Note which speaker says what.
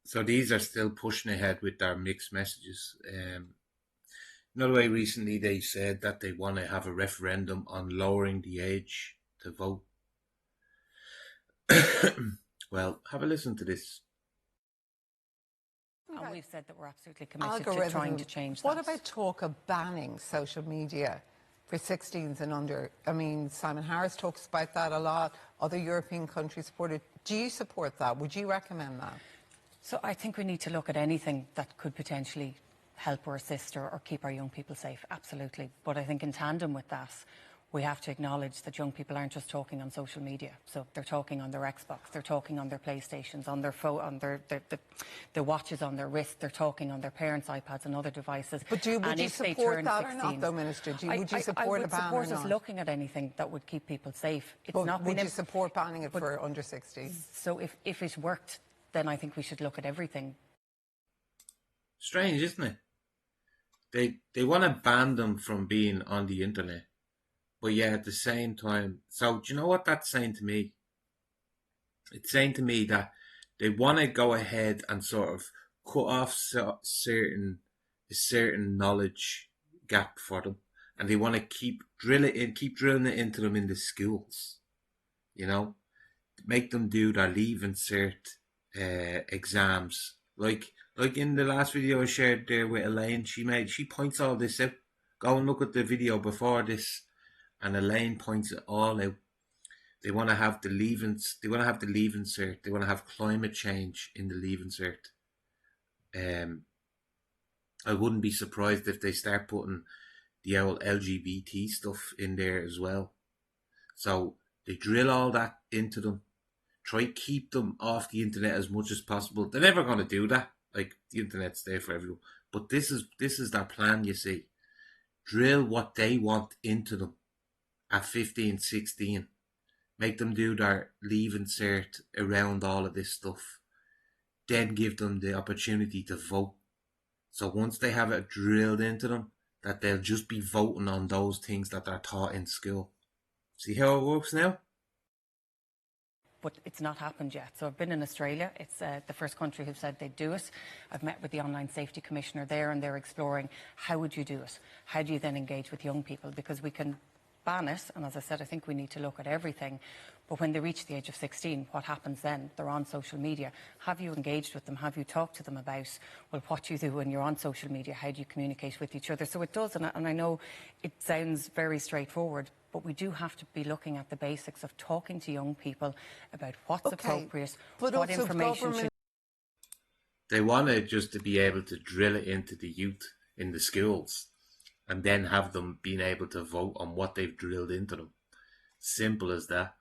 Speaker 1: So these are still pushing ahead with their mixed messages. Another way recently they said that they want to have a referendum on lowering the age to vote. Well, have a listen to this.
Speaker 2: And we've said that we're absolutely committed to trying to change that.
Speaker 3: What about talk of banning social media for 16s and under? I mean, Simon Harris talks about that a lot. Other European countries support it. Do you support that? Would you recommend that?
Speaker 2: So I think we need to look at anything that could potentially help or assist or keep our young people safe, absolutely. But I think in tandem with that, we have to acknowledge that young people aren't just talking on social media. So they're talking on their Xbox, they're talking on their PlayStations, on their phone, on their watches on their wrist, they're talking on their parents' iPads and other devices.
Speaker 3: But would you support that 16, or not, though, Minister? Would you support a ban or not?
Speaker 2: I would support us looking at anything that would keep people safe. It's not
Speaker 3: would you support banning it for under 16?
Speaker 2: So if it worked, then I think we should look at everything.
Speaker 1: Strange, isn't it? They want to ban them from being on the internet. But yeah, at the same time, so do you know what that's saying to me? It's saying to me that they want to go ahead and sort of cut off a certain knowledge gap for them, and they want to keep drilling it into them in the schools. You know, make them do their Leaving Cert exams, like in the last video I shared there with Elaine. She points all this out. Go and look at the video before this. And Elaine points it all out. They want to have the Leaving Cert. They want to have climate change in the Leaving Cert. I wouldn't be surprised if they start putting the old LGBT stuff in there as well. So they drill all that into them. Try keep them off the internet as much as possible. They're never going to do that. Like, the internet's there for everyone. But this is their plan, you see. Drill what they want into them. At 15, 16, make them do their Leaving Cert around all of this stuff. Then give them the opportunity to vote. So once they have it drilled into them, that they'll just be voting on those things that they're taught in school. See how it works now?
Speaker 2: But it's not happened yet. So I've been in Australia. It's the first country who've said they'd do it. I've met with the Online Safety Commissioner there, and they're exploring how would you do it? How do you then engage with young people? Because we can ban it, and as I said, I think we need to look at everything. But when they reach the age of 16, what happens then? They're on social media. Have you engaged with them? Have you talked to them about, well, what you do when you're on social media? How do you communicate with each other? So it does, and I know it sounds very straightforward, but we do have to be looking at the basics of talking to young people about what's appropriate, what information
Speaker 1: They want it just to be able to drill it into the youth in the schools, and then have them being able to vote on what they've drilled into them. Simple as that.